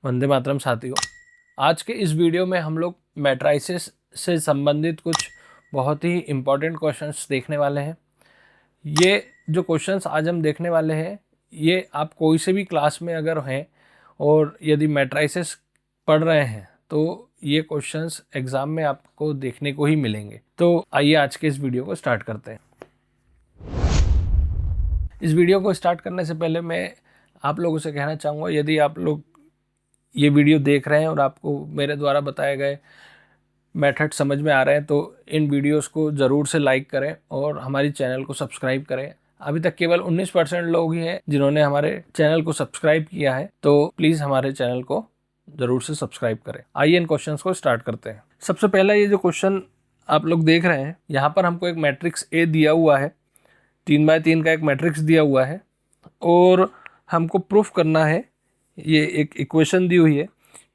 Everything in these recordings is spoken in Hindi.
वंदे मातरम साथियों। आज के इस वीडियो में हम लोग मैट्राइसिस से संबंधित कुछ बहुत ही इम्पोर्टेंट क्वेश्चंस देखने वाले हैं। ये जो क्वेश्चंस आज हम देखने वाले हैं, ये आप कोई से भी क्लास में अगर हैं और यदि मैट्राइसिस पढ़ रहे हैं तो ये क्वेश्चंस एग्ज़ाम में आपको देखने को ही मिलेंगे। तो आइए आज के इस वीडियो को स्टार्ट करते हैं। इस वीडियो को स्टार्ट करने से पहले मैं आप लोगों से कहना चाहूँगा, यदि आप लोग ये वीडियो देख रहे हैं और आपको मेरे द्वारा बताए गए मेथड समझ में आ रहे हैं तो इन वीडियोस को ज़रूर से लाइक करें और हमारी चैनल को सब्सक्राइब करें। अभी तक केवल 19% लोग ही हैं जिन्होंने हमारे चैनल को सब्सक्राइब किया है, तो प्लीज़ हमारे चैनल को ज़रूर से सब्सक्राइब करें। आइए इन क्वेश्चंस को स्टार्ट करते हैं। सबसे पहला ये जो क्वेश्चन आप लोग देख रहे हैं, यहाँ पर हमको एक मैट्रिक्स ए दिया हुआ है, 3x3 का एक मैट्रिक्स दिया हुआ है और हमको प्रूफ करना है, ये एक इक्वेशन दी हुई है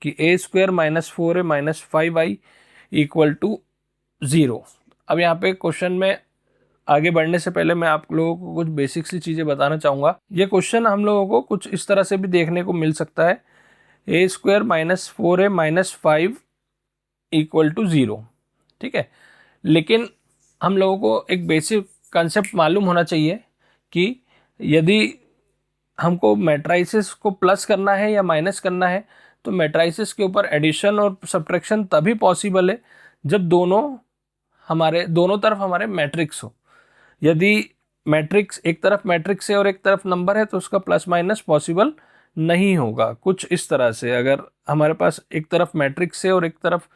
कि a² - 4a - 5i = 0। अब यहाँ पे क्वेश्चन में आगे बढ़ने से पहले मैं आप लोगों को कुछ बेसिक सी चीज़ें बताना चाहूँगा। ये क्वेश्चन हम लोगों को कुछ इस तरह से भी देखने को मिल सकता है, a² - 4a - 5 = 0। ठीक है, लेकिन हम लोगों को एक बेसिक कंसेप्ट मालूम होना चाहिए कि यदि हमको मैट्राइसिस को प्लस करना है या माइनस करना है तो मैट्राइसिस के ऊपर एडिशन और सब्ट्रैक्शन तभी पॉसिबल है जब दोनों तरफ हमारे मैट्रिक्स हो। यदि मैट्रिक्स एक तरफ मैट्रिक्स है और एक तरफ नंबर है तो उसका प्लस माइनस पॉसिबल नहीं होगा। कुछ इस तरह से अगर हमारे पास एक तरफ मैट्रिक्स है और एक तरफ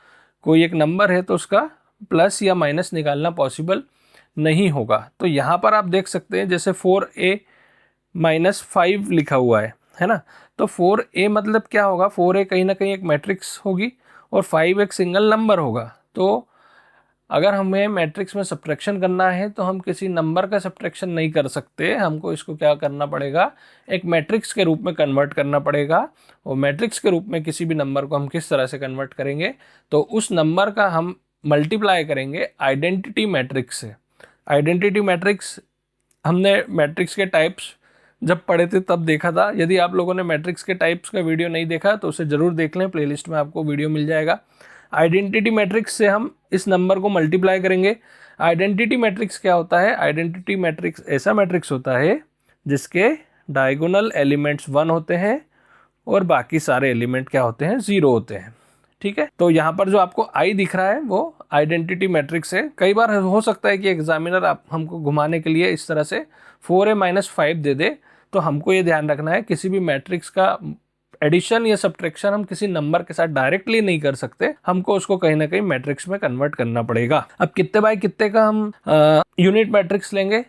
कोई एक नंबर है तो उसका प्लस या माइनस निकालना पॉसिबल नहीं होगा। तो यहाँ पर आप देख सकते हैं जैसे 4a - 5 लिखा हुआ है ना, तो 4a मतलब क्या होगा, 4a कहीं ना कहीं एक मैट्रिक्स होगी और 5 एक सिंगल नंबर होगा। तो अगर हमें मैट्रिक्स में सब्ट्रैक्शन करना है तो हम किसी नंबर का सब्ट्रैक्शन नहीं कर सकते, हमको इसको क्या करना पड़ेगा, एक मैट्रिक्स के रूप में कन्वर्ट करना पड़ेगा। और मैट्रिक्स के रूप में किसी भी नंबर को हम किस तरह से कन्वर्ट करेंगे, तो उस नंबर का हम मल्टीप्लाई करेंगे आइडेंटिटी मैट्रिक्स से। आइडेंटिटी मैट्रिक्स हमने मैट्रिक्स के टाइप्स जब पढ़े थे तब देखा था। यदि आप लोगों ने मैट्रिक्स के टाइप्स का वीडियो नहीं देखा तो उसे ज़रूर देख लें, प्लेलिस्ट में आपको वीडियो मिल जाएगा। आइडेंटिटी मैट्रिक्स से हम इस नंबर को मल्टीप्लाई करेंगे। आइडेंटिटी मैट्रिक्स क्या होता है, आइडेंटिटी मैट्रिक्स ऐसा मैट्रिक्स होता है जिसके डायगोनल एलिमेंट्स 1 होते हैं और बाकी सारे एलिमेंट क्या होते हैं, 0 होते हैं। ठीक है, तो यहाँ पर जो आपको आई दिख रहा है वो आइडेंटिटी मैट्रिक्स है। कई बार हो सकता है कि एग्जामिनर आप हमको घुमाने के लिए इस तरह से 4a - 5 दे दे, तो हमको ये ध्यान रखना है किसी भी मैट्रिक्स का एडिशन या सब्ट्रैक्शन हम किसी नंबर के साथ डायरेक्टली नहीं कर सकते, हमको उसको कहीं ना कहीं मैट्रिक्स में कन्वर्ट करना पड़ेगा। अब कितने बाय कितने का हम यूनिट मैट्रिक्स लेंगे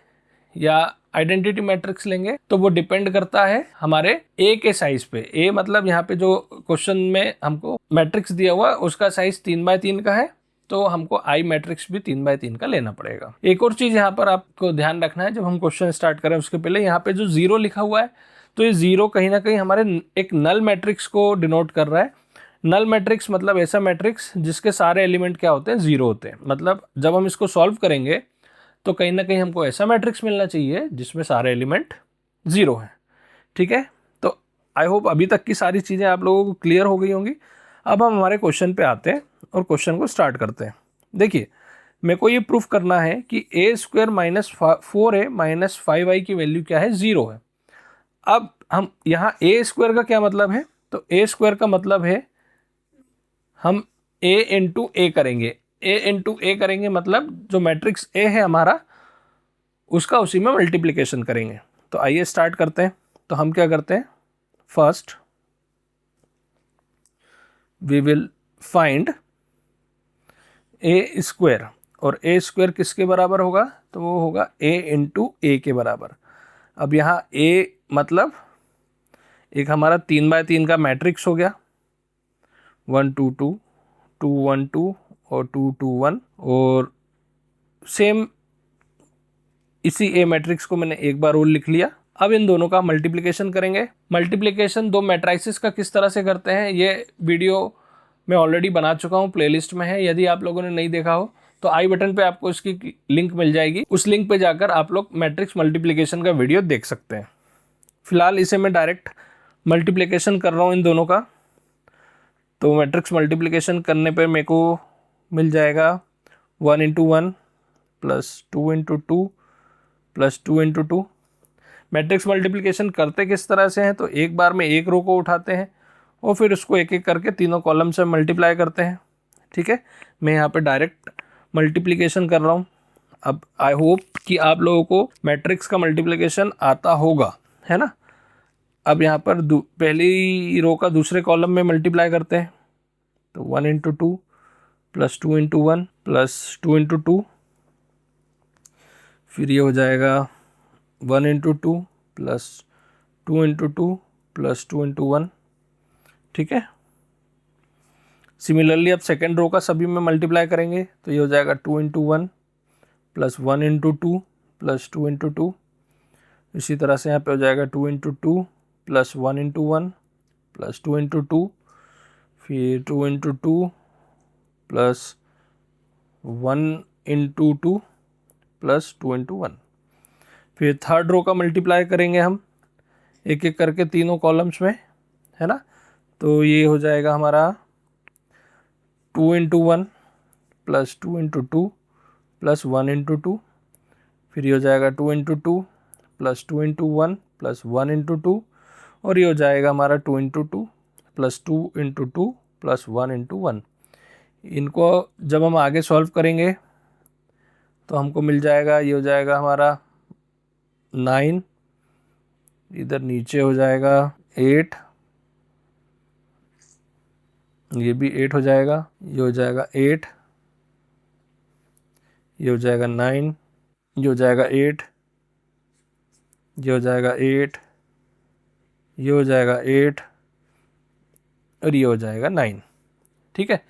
या आइडेंटिटी मैट्रिक्स लेंगे तो वो डिपेंड करता है हमारे ए के साइज पे। ए मतलब यहाँ पे जो क्वेश्चन में हमको मैट्रिक्स दिया हुआ है उसका साइज 3x3 का है, तो हमको आई मैट्रिक्स भी 3x3 का लेना पड़ेगा। एक और चीज यहाँ पर आपको ध्यान रखना है, जब हम क्वेश्चन स्टार्ट करें उसके पहले यहाँ पे जो 0 लिखा हुआ है तो ये 0 कहीं ना कहीं हमारे एक नल मैट्रिक्स को डिनोट कर रहा है। नल मैट्रिक्स मतलब ऐसा मैट्रिक्स जिसके सारे एलिमेंट क्या होते हैं, 0 होते हैं। मतलब जब हम इसको सॉल्व करेंगे तो कहीं ना कहीं हमको ऐसा मैट्रिक्स मिलना चाहिए जिसमें सारे एलिमेंट 0 हैं। ठीक है, तो आई होप अभी तक की सारी चीज़ें आप लोगों को क्लियर हो गई होंगी। अब हम हमारे क्वेश्चन पे आते हैं और क्वेश्चन को स्टार्ट करते हैं। देखिए, मेरे को ये प्रूफ करना है कि a² - 4a - 5i की वैल्यू क्या है, 0 है। अब हम यहाँ a² का क्या मतलब है, तो a² का मतलब है हम a इंटू ए करेंगे। a इंटू ए करेंगे मतलब जो मैट्रिक्स a है हमारा उसका उसी में मल्टीप्लिकेशन करेंगे। तो आइए स्टार्ट करते हैं। तो हम क्या करते हैं, first we will find a², और a² किसके बराबर होगा, तो वो होगा a इंटू ए के बराबर। अब यहाँ a मतलब एक हमारा 3x3 का मैट्रिक्स हो गया, 1 2 2 2 1 2 और 2 2 1, और सेम इसी ए मैट्रिक्स को मैंने एक बार और लिख लिया। अब इन दोनों का मल्टीप्लिकेशन करेंगे। मल्टीप्लिकेशन दो मैट्रिसेस का किस तरह से करते हैं ये वीडियो मैं ऑलरेडी बना चुका हूँ, प्लेलिस्ट में है। यदि आप लोगों ने नहीं देखा हो तो आई बटन पे आपको इसकी लिंक मिल जाएगी, उस लिंक पे जाकर आप लोग मैट्रिक्स मल्टीप्लिकेशन का वीडियो देख सकते हैं। फिलहाल इसे मैं डायरेक्ट मल्टीप्लिकेशन कर रहा हूँ इन दोनों का। तो मैट्रिक्स मल्टीप्लिकेशन करने पे मेरे को मिल जाएगा 1 into 1 plus 2 into 2 plus 2 into 2। Matrix multiplication करते किस तरह से हैं, तो एक बार में एक रो को उठाते हैं और फिर उसको एक एक करके तीनों कॉलम से मल्टीप्लाई करते हैं। ठीक है, मैं यहाँ पे डायरेक्ट मल्टीप्लिकेशन कर रहा हूँ। अब आई होप कि आप लोगों को मैट्रिक्स का मल्टीप्लिकेशन आता होगा, है ना। अब यहाँ पर पहली रो का दूसरे कॉलम में मल्टीप्लाई करते हैं, तो 1 into 2 plus 2 into 1 plus 2 into 2, फिर ये हो जाएगा 1 into 2 plus 2 into 2 plus 2 into 1। ठीक है, सिमिलरली अब सेकेंड रो का सभी में मल्टीप्लाई करेंगे, तो ये हो जाएगा 2 into 1 plus 1 into 2 plus 2 into 2। इसी तरह से यहाँ पे हो जाएगा 2 into 2 plus 1 into 1 plus 2 into 2, फिर 2 into 2 plus 1 into 2 plus 2 into 1। फिर थर्ड रो का मल्टीप्लाई करेंगे हम एक एक करके तीनों कॉलम्स में, है ना। तो ये हो जाएगा हमारा 2 into 1 plus 2 into 2 plus 1 into 2, फिर ये हो जाएगा 2 into 2 plus 2 into 1 plus 1 into 2, और ये हो जाएगा हमारा 2 into 2 plus 2 into 2 plus 1 into 1। इनको जब हम आगे सॉल्व करेंगे तो हमको मिल जाएगा, ये हो जाएगा हमारा 9, इधर नीचे हो जाएगा 8, ये भी 8 हो जाएगा, ये हो जाएगा 8, ये हो जाएगा 9, ये हो जाएगा 8, ये हो जाएगा 8, ये हो जाएगा 8, और ये हो जाएगा 9। ठीक है,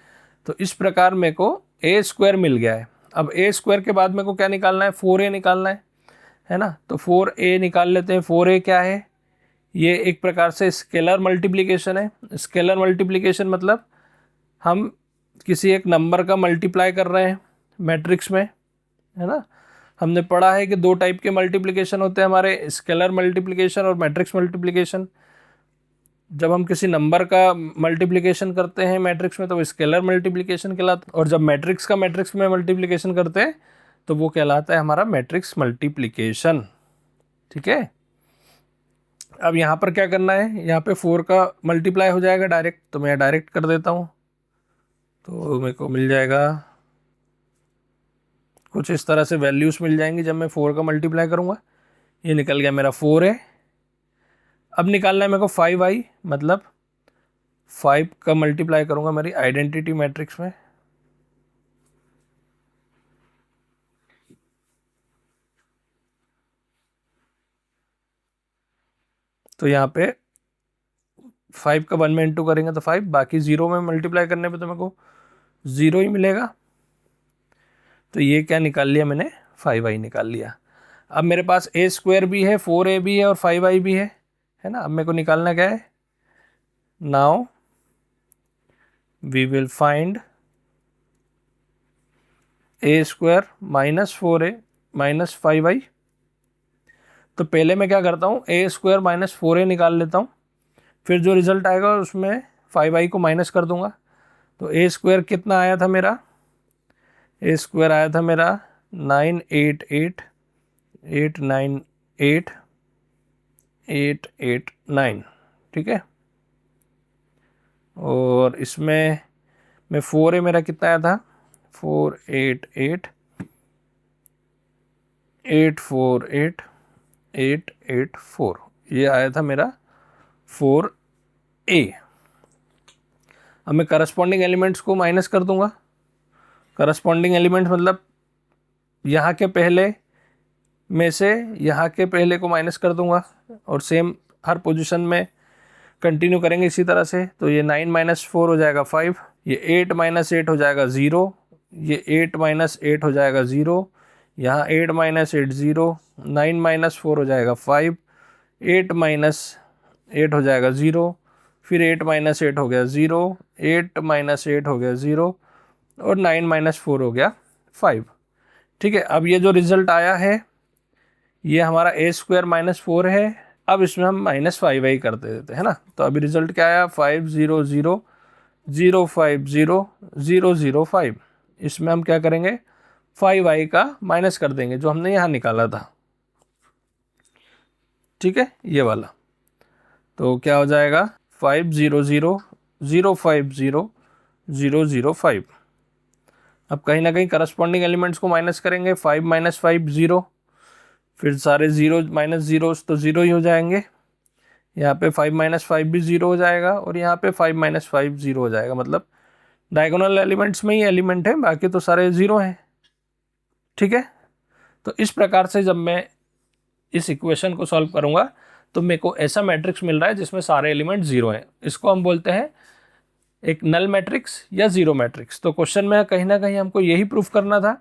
तो इस प्रकार मेरे को ए स्क्वायर मिल गया है। अब ए स्क्वायर के बाद मेरे को क्या निकालना है, 4a निकालना है ना। तो 4a निकाल लेते हैं। 4a क्या है, ये एक प्रकार से स्केलर मल्टीप्लिकेशन है। स्केलर मल्टीप्लिकेशन मतलब हम किसी एक नंबर का मल्टीप्लाई कर रहे हैं मैट्रिक्स में, है ना। हमने पढ़ा है कि दो टाइप के मल्टीप्लिकेशन होते हैं हमारे, स्केलर मल्टीप्लिकेशन और मैट्रिक्स मल्टीप्लिकेशन। जब हम किसी नंबर का मल्टीप्लिकेशन करते हैं मैट्रिक्स में तो वो स्केलर मल्टीप्लिकेशन कहलाता है, और जब मैट्रिक्स का मैट्रिक्स में मल्टीप्लिकेशन करते हैं तो वो कहलाता है हमारा मैट्रिक्स मल्टीप्लिकेशन। ठीक है, अब यहाँ पर क्या करना है, यहाँ पे 4 का मल्टीप्लाई हो जाएगा डायरेक्ट, तो मैं डायरेक्ट कर देता हूँ। तो मेरे को मिल जाएगा कुछ इस तरह से वैल्यूज़ मिल जाएंगी जब मैं 4 का मल्टीप्लाई करूँगा। ये निकल गया मेरा 4 है। अब निकालना है मेरे को 5i, मतलब 5 का मल्टीप्लाई करूँगा मेरी आइडेंटिटी मैट्रिक्स में। तो यहाँ पे 5 का 1 में इंटू करेंगे तो 5, बाकी 0 में मल्टीप्लाई करने पे तो मेरे को 0 ही मिलेगा। तो ये क्या निकाल लिया मैंने, 5i निकाल लिया। अब मेरे पास ए स्क्वायर भी है, 4a भी है और 5i भी है ना। अब मेरे को निकालना क्या है, now we will find a square minus 4a minus 5i। तो पहले मैं क्या करता हूँ, ए स्क्वायर माइनस 4a निकाल लेता हूँ, फिर जो रिजल्ट आएगा उसमें 5i को माइनस कर दूंगा। तो ए स्क्वायर कितना आया था मेरा, ए स्क्वायर आया था मेरा 988,898,889। ठीक है, और इसमें मैं 4a मेरा कितना आया था, 488,848,884, ये आया था मेरा 4a। अब मैं करस्पॉन्डिंग एलिमेंट्स को माइनस कर दूंगा। करस्पॉन्डिंग एलिमेंट्स मतलब यहाँ के पहले में से यहाँ के पहले को माइनस कर दूंगा, और सेम हर पोजीशन में कंटिन्यू करेंगे इसी तरह से। तो ये 9 माइनस 4 हो जाएगा 5, ये 8 माइनस 8 हो जाएगा 0, ये 8 माइनस 8 हो जाएगा 0, यहाँ 8 माइनस 8 0, 9 माइनस 4 हो जाएगा 5, 8 माइनस 8 हो जाएगा 0, फिर 8 माइनस 8 हो गया 0, 8 माइनस 8 हो गया 0, और 9 माइनस 4 हो गया 5। ठीक है, अब ये जो रिजल्ट आया है ये हमारा ए स्क्वायर माइनस 4 है। अब इसमें हम माइनस 5i कर देते हैं ना। तो अभी रिजल्ट क्या आया, 500 050,005। इसमें हम क्या करेंगे, 5i का माइनस कर देंगे जो हमने यहाँ निकाला था, ठीक है, ये वाला। तो क्या हो जाएगा 500,050,005। अब कहीं ना कहीं करस्पॉन्डिंग एलिमेंट्स को माइनस करेंगे, 5 माइनस 5 0, फिर सारे जीरो माइनस जीरो तो ज़ीरो ही हो जाएंगे। यहाँ पे 5 माइनस 5 भी ज़ीरो हो जाएगा और यहाँ पे 5 माइनस 5 ज़ीरो हो जाएगा। मतलब डायगोनल एलिमेंट्स में ही एलिमेंट है, बाकी तो सारे ज़ीरो हैं, ठीक है। तो इस प्रकार से जब मैं इस इक्वेशन को सॉल्व करूँगा तो मेरे को ऐसा मैट्रिक्स मिल रहा है जिसमें सारे एलिमेंट ज़ीरो हैं। इसको हम बोलते हैं एक नल मैट्रिक्स या ज़ीरो मैट्रिक्स। तो क्वेश्चन में कहीं ना कहीं हमको यही प्रूफ करना था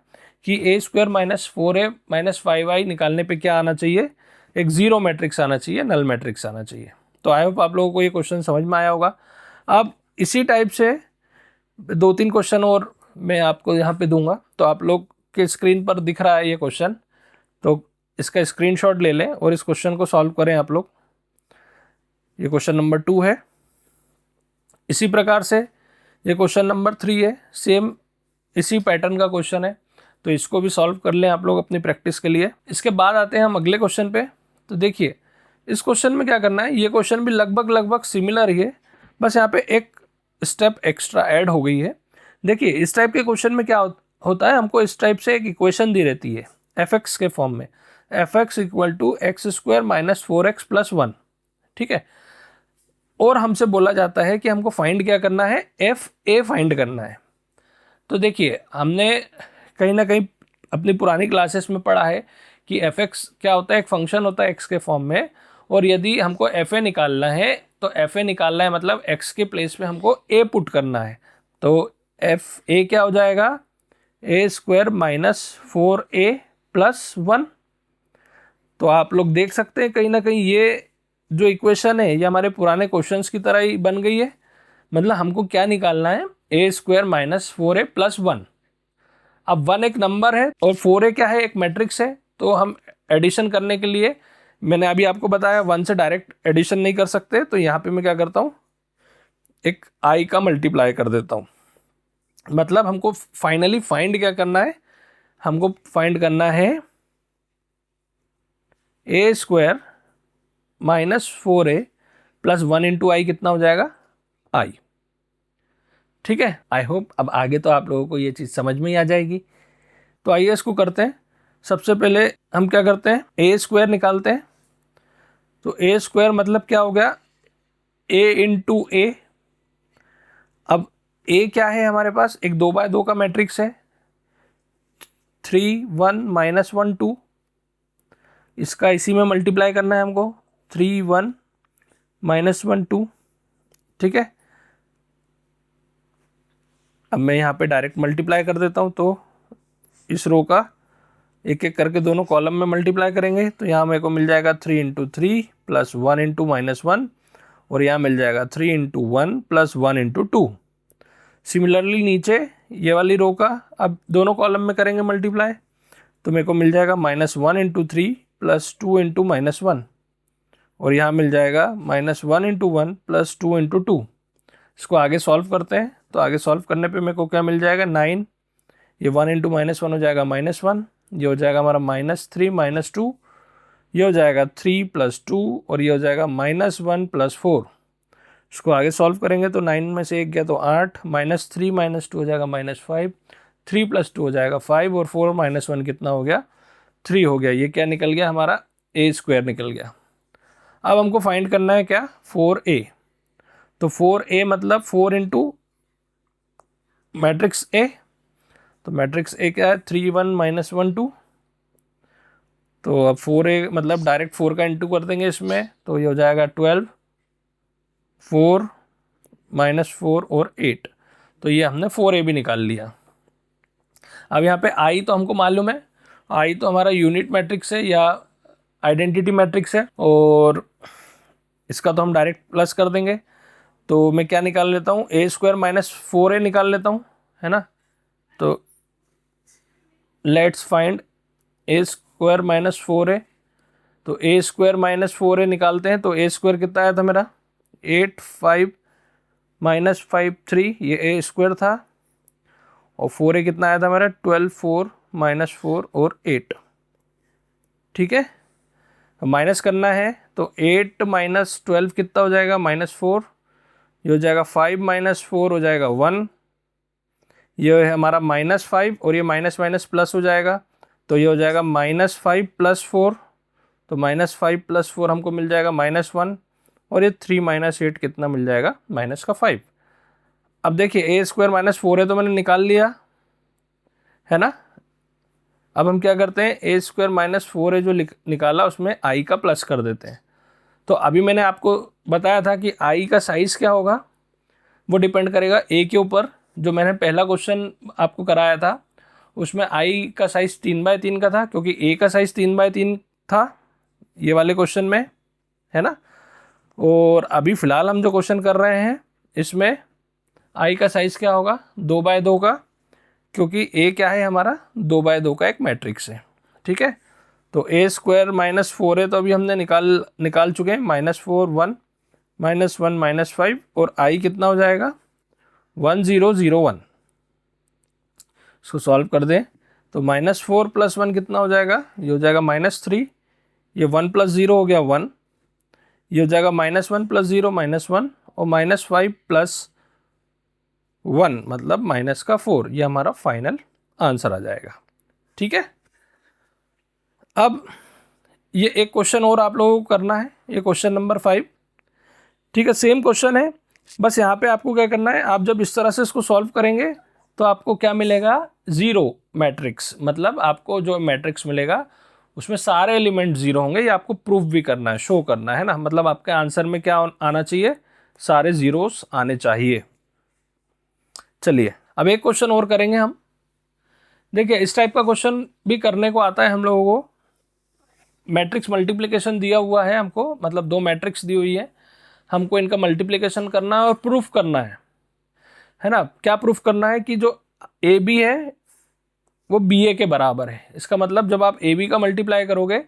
कि a² minus 4a minus 5i निकालने पे क्या आना चाहिए, एक ज़ीरो मैट्रिक्स आना चाहिए, नल मैट्रिक्स आना चाहिए। तो आई होप आप लोगों को ये क्वेश्चन समझ में आया होगा। अब इसी टाइप से 2-3 क्वेश्चन और मैं आपको यहाँ पे दूंगा। तो आप लोग के स्क्रीन पर दिख रहा है ये क्वेश्चन, तो इसका स्क्रीनशॉट ले लें और इस क्वेश्चन को सॉल्व करें आप लोग। ये क्वेश्चन नंबर 2 है। इसी प्रकार से ये क्वेश्चन नंबर 3 है, सेम इसी पैटर्न का क्वेश्चन है, तो इसको भी सॉल्व कर लें आप लोग अपनी प्रैक्टिस के लिए। इसके बाद आते हैं हम अगले क्वेश्चन पे। तो देखिए इस क्वेश्चन में क्या करना है, ये क्वेश्चन भी लगभग सिमिलर ही है, बस यहाँ पे एक स्टेप एक्स्ट्रा ऐड हो गई है। देखिए इस टाइप के क्वेश्चन में क्या होता है, हमको इस टाइप से एक इक्वेशन दी रहती है f(x) के फॉर्म में, f(x) equal to x² minus 4x plus 1, ठीक है। और हमसे बोला जाता है कि हमको फाइंड क्या करना है, fa फाइंड करना है। तो देखिए हमने कहीं ना कहीं अपनी पुरानी क्लासेस में पढ़ा है कि f(x) क्या होता है, एक फंक्शन होता है x के फॉर्म में, और यदि हमको fa निकालना है तो fa निकालना है मतलब x के प्लेस पे हमको a पुट करना है। तो fa क्या हो जाएगा, a² माइनस 4a प्लस 1। तो आप लोग देख सकते हैं कहीं ना कहीं ये जो इक्वेशन है ये हमारे पुराने क्वेश्चंस की तरह ही बन गई है। मतलब हमको क्या निकालना है, a² माइनस 4a प्लस 1। अब 1 एक नंबर है और 4a क्या है, एक मैट्रिक्स है। तो हम एडिशन करने के लिए, मैंने अभी आपको बताया 1 से डायरेक्ट एडिशन नहीं कर सकते, तो यहाँ पे मैं क्या करता हूँ, एक i का मल्टीप्लाई कर देता हूँ। मतलब हमको फाइनली फाइंड क्या करना है, हमको फाइंड करना है a² minus 4a plus 1 into आई, कितना हो जाएगा i, ठीक है। आई होप अब आगे तो आप लोगों को ये चीज़ समझ में ही आ जाएगी। तो आइए इसको करते हैं। सबसे पहले हम क्या करते हैं, a² निकालते हैं। तो a² मतलब क्या हो गया, a इंटू ए। अब a क्या है हमारे पास, एक 2x2 का मैट्रिक्स है, 3 1 माइनस 1 2। इसका इसी में मल्टीप्लाई करना है हमको, 3 1 माइनस 1 2, ठीक है। अब मैं यहाँ पे डायरेक्ट मल्टीप्लाई कर देता हूँ। तो इस रो का एक एक करके दोनों कॉलम में मल्टीप्लाई करेंगे। तो यहाँ मेरे को मिल जाएगा 3 इंटू 3 प्लस 1 इंटू माइनस 1, और यहाँ मिल जाएगा 3 इंटू 1 प्लस 1 इंटू 2। सिमिलरली नीचे ये वाली रो का अब दोनों कॉलम में करेंगे मल्टीप्लाई। तो मेरे को मिल जाएगा minus 1 into 3 plus 2 into minus 1, और यहाँ मिल जाएगा माइनस 1 इंटू 1 प्लस 2 इंटू 2। इसको आगे सॉल्व करते हैं। तो आगे सॉल्व करने पे मेरे को क्या मिल जाएगा, 9, ये 1 इंटू माइनस 1 हो जाएगा माइनस 1, ये हो जाएगा हमारा माइनस 3 माइनस 2, ये हो जाएगा 3 प्लस 2, और ये हो जाएगा माइनस 1 प्लस 4। इसको आगे सॉल्व करेंगे तो 9 में से 1 गया तो 8, माइनस 3 माइनस 2 हो जाएगा माइनस 5, 3 प्लस 2 हो जाएगा 5, और 4 माइनस 1 कितना हो गया, 3 हो गया। ये क्या निकल गया, हमारा a² निकल गया। अब हमको फाइंड करना है क्या, 4a। तो 4a मतलब 4 इंटू मैट्रिक्स a। तो मैट्रिक्स a क्या है, 3 1 माइनस 1 2। तो अब 4a मतलब डायरेक्ट 4 का इंटू कर देंगे इसमें, तो ये हो जाएगा 12, 4 माइनस 4 और 8। तो ये हमने 4a भी निकाल लिया। अब यहाँ पे i तो हमको मालूम है, i तो हमारा यूनिट मैट्रिक्स है या आइडेंटिटी मैट्रिक्स है, और इसका तो हम डायरेक्ट प्लस कर देंगे। तो मैं क्या निकाल लेता हूँ, a² माइनस 4a निकाल लेता हूँ, है ना। तो let's find a² minus 4a। तो a² माइनस 4a निकालते हैं। तो a² कितना आया था मेरा, 8 5 -5 3, ये ए स्क्वायर था, और 4a कितना आया था मेरा 12 4 -4 और 8। ठीक है, माइनस करना है तो 8 - 12 कितना हो जाएगा -4, ये हो जाएगा 5 - 4 हो जाएगा 1, ये है हमारा -5 और ये माइनस माइनस प्लस हो जाएगा, तो ये हो जाएगा -5 + 4, तो -5 + 4 हमको मिल जाएगा -1, और ये 3 - 8 कितना मिल जाएगा -5। अब देखिए ए स्क्वायर -4 है तो मैंने निकाल लिया है ना। अब हम क्या करते हैं, ए स्क्वायर -4 है जो निकाला उसमें आई का प्लस कर देते हैं। तो अभी मैंने आपको बताया था कि आई का साइज़ क्या होगा, वो डिपेंड करेगा ए के ऊपर। जो मैंने पहला क्वेश्चन आपको कराया था उसमें आई का साइज़ 3/3 का था, क्योंकि ए का साइज़ 3/3 था ये वाले क्वेश्चन में, है ना। और अभी फ़िलहाल हम जो क्वेश्चन कर रहे हैं इसमें आई का साइज़ क्या होगा 2/2 का, क्योंकि ए क्या है हमारा 2/2 का एक मैट्रिक्स है। ठीक है, तो ए स्क्वायर -4 है तो अभी हमने निकाल चुके हैं, -4 1 -1 -5, और आई कितना हो जाएगा 1 0 0 1। इसको सॉल्व कर दें तो -4 + 1 कितना हो जाएगा, ये हो जाएगा -3, ये 1 + 0 हो गया 1, ये हो जाएगा -1 + 0 -1, और -5 + 1 मतलब -4, ये हमारा फाइनल आंसर आ जाएगा। ठीक है, अब ये एक क्वेश्चन और आप लोगों को करना है, ये क्वेश्चन नंबर 5। ठीक है, सेम क्वेश्चन है, बस यहाँ पे आपको क्या करना है, आप जब इस तरह से इसको सॉल्व करेंगे तो आपको क्या मिलेगा, ज़ीरो मैट्रिक्स, मतलब आपको जो मैट्रिक्स मिलेगा उसमें सारे एलिमेंट ज़ीरो होंगे। ये आपको प्रूफ भी करना है, शो करना है ना, मतलब आपके आंसर में क्या आना चाहिए, सारे ज़ीरोस आने चाहिए। चलिए अब एक क्वेश्चन और करेंगे हम। देखिए इस टाइप का क्वेश्चन भी करने को आता है हम लोगों को। मैट्रिक्स मल्टीप्लिकेशन दिया हुआ है हमको, मतलब दो मैट्रिक्स दी हुई है, हमको इनका मल्टीप्लिकेशन करना है और प्रूफ करना है ना। क्या प्रूफ करना है कि जो ए बी है वो बी ए के बराबर है। इसका मतलब जब आप ए बी का मल्टीप्लाई करोगे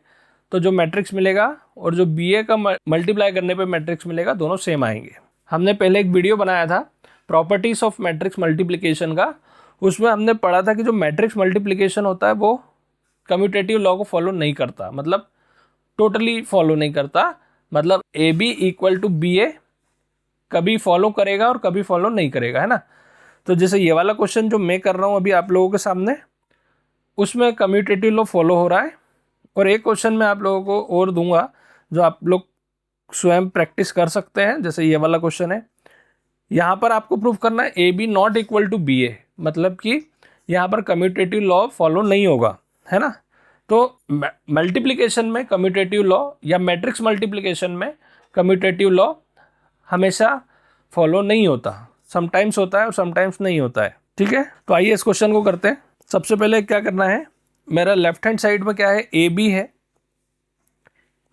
तो जो मैट्रिक्स मिलेगा और जो बी ए का मल्टीप्लाई करने पे मैट्रिक्स मिलेगा, दोनों सेम आएंगे। हमने पहले एक वीडियो बनाया था प्रॉपर्टीज ऑफ मैट्रिक्स मल्टीप्लिकेशन का, उसमें हमने पढ़ा था कि जो मैट्रिक्स मल्टीप्लिकेशन होता है वो कम्यूटेटिव लॉ को फॉलो नहीं करता, मतलब टोटली फॉलो नहीं करता, मतलब A B equal to B A कभी फॉलो करेगा और कभी फॉलो नहीं करेगा, है ना। तो जैसे ये वाला क्वेश्चन जो मैं कर रहा हूँ अभी आप लोगों के सामने, उसमें कम्यूटेटिव लॉ फॉलो हो रहा है। और एक क्वेश्चन मैं आप लोगों को और दूंगा जो आप लोग स्वयं प्रैक्टिस कर सकते हैं, जैसे ये वाला क्वेश्चन है। यहाँ पर आपको प्रूफ करना है A B not equal to B A, मतलब कि यहाँ पर कम्यूटेटिव लॉ फॉलो नहीं होगा, है ना। तो मल्टीप्लिकेशन में कम्यूटेटिव लॉ या मैट्रिक्स मल्टीप्लिकेशन में कम्यूटेटिव लॉ हमेशा फॉलो नहीं होता, समटाइम्स होता है और समटाइम्स नहीं होता है। ठीक है, तो आइए इस क्वेश्चन को करते हैं। सबसे पहले क्या करना है, मेरा लेफ्ट हैंड साइड में क्या है ए बी है,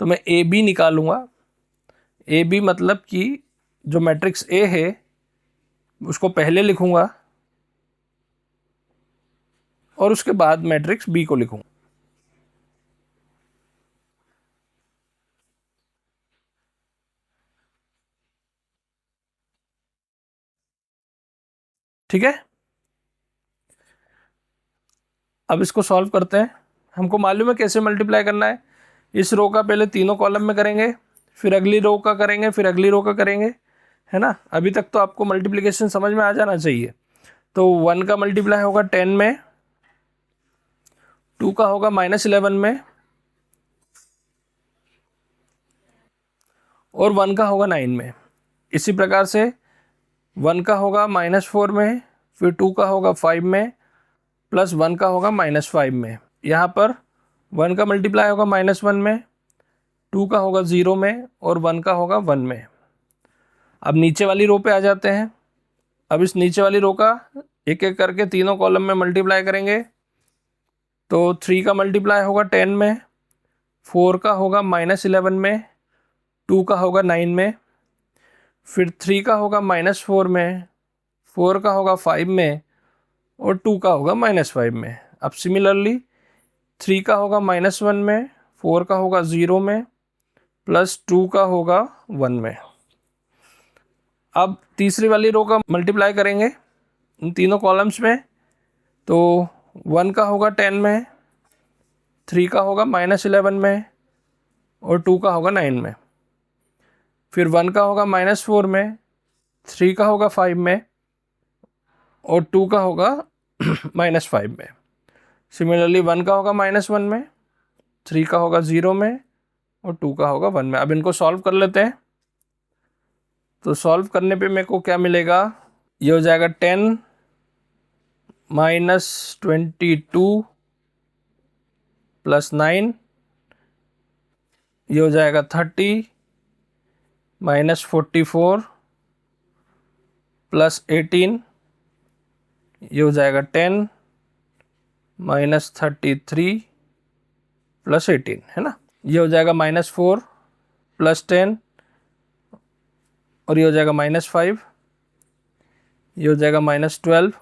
तो मैं ए बी निकालूंगा। ए बी मतलब कि जो मैट्रिक्स ए है उसको पहले लिखूंगा और उसके बाद मैट्रिक्स बी को लिखूंगा। ठीक है, अब इसको सॉल्व करते हैं। हमको मालूम है कैसे मल्टीप्लाई करना है। इस रो का पहले तीनों कॉलम में करेंगे, फिर अगली रो का करेंगे, फिर अगली रो का करेंगे, है ना। अभी तक तो आपको मल्टीप्लिकेशन समझ में आ जाना चाहिए। तो 1 का मल्टीप्लाई होगा 10 में, 2 का होगा -11 में, और 1 का होगा 9 में। इसी प्रकार से 1 का होगा -4 में, फिर 2 का होगा 5 में, प्लस 1 का होगा -5 में। यहाँ पर 1 का मल्टीप्लाई होगा -1 में, 2 का होगा 0 में, और 1 का होगा 1 में। अब नीचे वाली रो पे आ जाते हैं। अब इस नीचे वाली रो का एक एक करके तीनों कॉलम में मल्टीप्लाई करेंगे। तो 3 का मल्टीप्लाई होगा 10 में, 4 का होगा -11 में, 2 का होगा 9 में, फिर 3 का होगा -4 में, 4 का होगा 5 में, और 2 का होगा -5 में। अब सिमिलरली 3 का होगा -1 में, 4 का होगा 0 में, प्लस 2 का होगा 1 में। अब तीसरी वाली रो का मल्टीप्लाई करेंगे इन तीनों कॉलम्स में, तो 1 का होगा 10 में, 3 का होगा -11 में और 2 का होगा 9 में। फिर 1 का होगा -4 में, 3 का होगा 5 में और 2 का होगा -5 में। सिमिलरली 1 का होगा -1 में, 3 का होगा 0 में और 2 का होगा 1 में। अब इनको सॉल्व कर लेते हैं। तो सॉल्व करने पे मेरे को क्या मिलेगा, ये हो जाएगा 10 -22 + 9, ये हो जाएगा 30 -44 + 18, ये हो जाएगा 10 -33 + 18, है ना। ये हो जाएगा -4 + 10 और ये हो जाएगा -5, ये हो जाएगा -12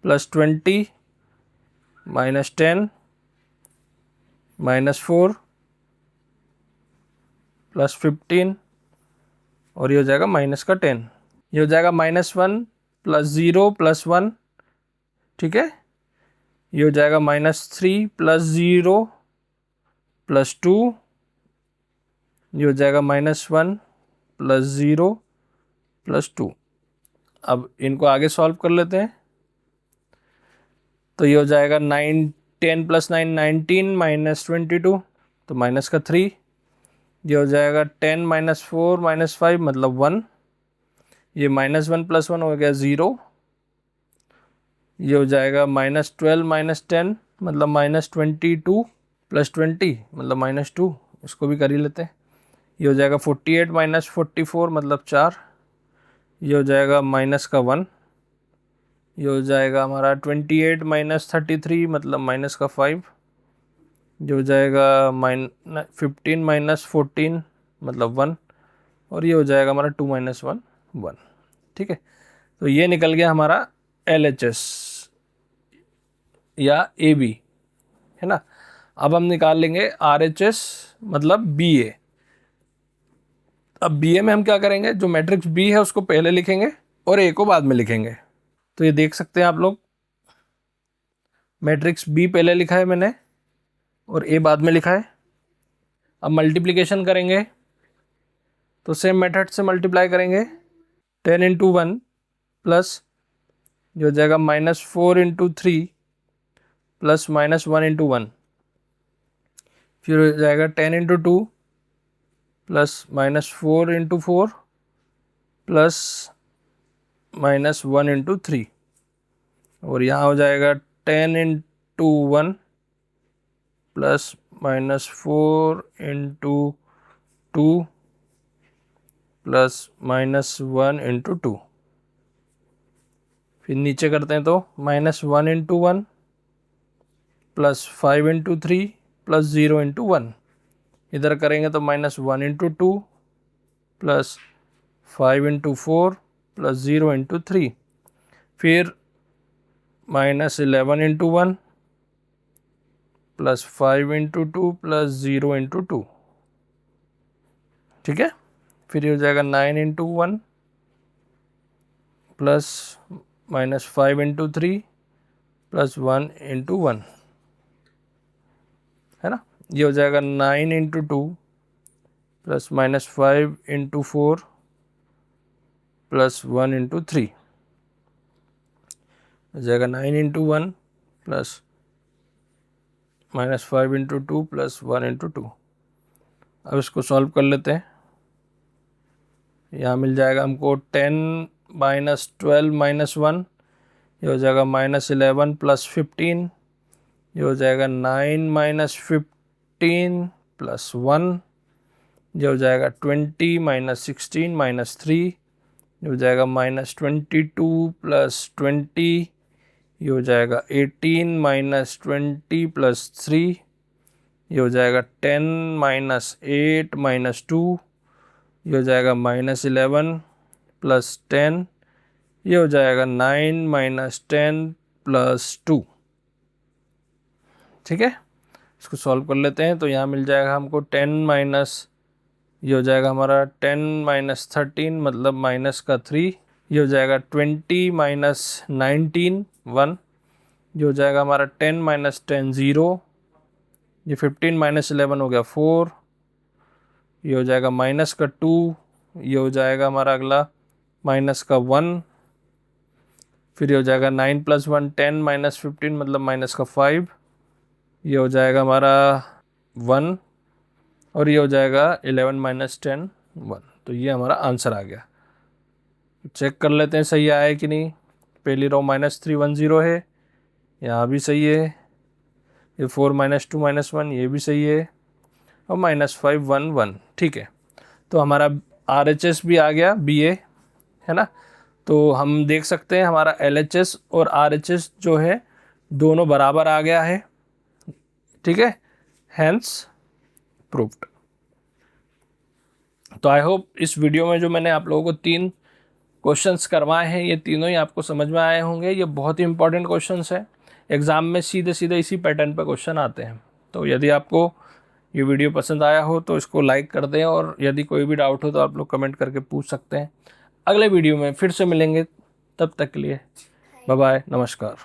+ 20 -10 -4 + 15 और ये हो जाएगा -10। ये हो जाएगा -1 + 0 + 1, ठीक है। ये हो जाएगा -3 + 0 + 2, ये हो जाएगा -1 + 0 + 2। अब इनको आगे सॉल्व कर लेते हैं। तो ये हो जाएगा 10 + 9 19 -22, तो माइनस का 3। ये हो जाएगा 10 - 4 - 5 मतलब 1। ये -1 + 1 हो गया 0। ये हो जाएगा -12 - 10 मतलब -22 + 20 मतलब -2, इसको भी कर ही लेते हैं। ये हो जाएगा 48 - 44 मतलब 4। ये हो जाएगा माइनस का 1। ये हो जाएगा हमारा 28 - 33 मतलब माइनस का 5। ये हो जाएगा 15 - 14 मतलब 1 और ये हो जाएगा हमारा 2 - 1 1, ठीक है। तो ये निकल गया हमारा LHS या AB, है ना। अब हम निकाल लेंगे RHS मतलब BA। अब BA में हम क्या करेंगे, जो मैट्रिक्स B है उसको पहले लिखेंगे और A को बाद में लिखेंगे। तो ये देख सकते हैं आप लोग, मैट्रिक्स B पहले लिखा है मैंने और A बाद में लिखा है। अब मल्टीप्लिकेशन करेंगे तो सेम मेथड से मल्टीप्लाई करेंगे। 10 × 1 प्लस जो हो जाएगा -4 × 3 प्लस -1 × 1, फिर हो जाएगा 10 × 2 प्लस -4 × 4 प्लस -1 × 3 और यहाँ हो जाएगा 10 × 1 प्लस -4 × 2 प्लस -1 × 2। फिर नीचे करते हैं तो -1 × 1 प्लस 5 × 3 प्लस 0 × 1। इधर करेंगे तो -1 × 2 प्लस 5 × 4 प्लस 0 × 3। फिर -11 × 1 प्लस 5 × 2 प्लस 0 × 2, ठीक है। फिर ये हो जाएगा 9 × 1 प्लस -5 × 3 प्लस 1 × 1, है ना। ये हो जाएगा 9 × 2 प्लस -5 × 4 प्लस 1 × 3, हो जाएगा 9 × 1 प्लस -5 × 2 प्लस 1 × 2। अब इसको सॉल्व कर लेते हैं। यहाँ मिल जाएगा हमको 10 - 12 - 1, ये हो जाएगा -11 प्लस 15, ये हो जाएगा 9 - 15 प्लस 1, ये हो जाएगा 20 - 16 - 3, ये हो जाएगा -22 प्लस 20, ये हो जाएगा 18 - 20 प्लस 3, ये हो जाएगा 10 - 8 - 2, ये हो जाएगा -11 प्लस 10, ये हो जाएगा 9 - 10 प्लस 2, ठीक है। इसको सॉल्व कर लेते हैं तो यहाँ मिल जाएगा हमको 10 - ये हो जाएगा हमारा 10 माइनस 13 मतलब माइनस का 3। ये हो जाएगा 20 माइनस 19 1। ये हो जाएगा हमारा 10 माइनस 10 0। ये 15 माइनस 11 हो गया 4। ये हो जाएगा माइनस का 2। ये हो जाएगा हमारा अगला माइनस का 1। फिर ये हो जाएगा 9 प्लस 1 10 माइनस 15 मतलब माइनस का 5। ये हो जाएगा हमारा 1। और ये हो जाएगा 11 माइनस 10 1। तो ये हमारा आंसर आ गया। चेक कर लेते हैं सही आया है कि नहीं। पहली रो -3 10 है, यहाँ भी सही है। ये 4 माइनस 2 माइनस 1 ये भी सही है। और -5 1 1 ठीक है। तो हमारा RHS भी आ गया BA है ना। तो हम देख सकते हैं हमारा LHS और RHS जो है दोनों बराबर आ गया है। ठीक है, हैंस प्रूव्ड। तो आई होप इस वीडियो में जो मैंने आप लोगों को 3 क्वेश्चंस करवाए हैं ये तीनों ही आपको समझ में आए होंगे। ये बहुत ही इंपॉर्टेंट क्वेश्चंस है, एग्ज़ाम में सीधे सीधे इसी पैटर्न पर क्वेश्चन आते हैं। तो यदि आपको ये वीडियो पसंद आया हो तो इसको लाइक कर दें, और यदि कोई भी डाउट हो तो आप लोग कमेंट करके पूछ सकते हैं। अगले वीडियो में फिर से मिलेंगे, तब तक के लिए बाय बाय, नमस्कार।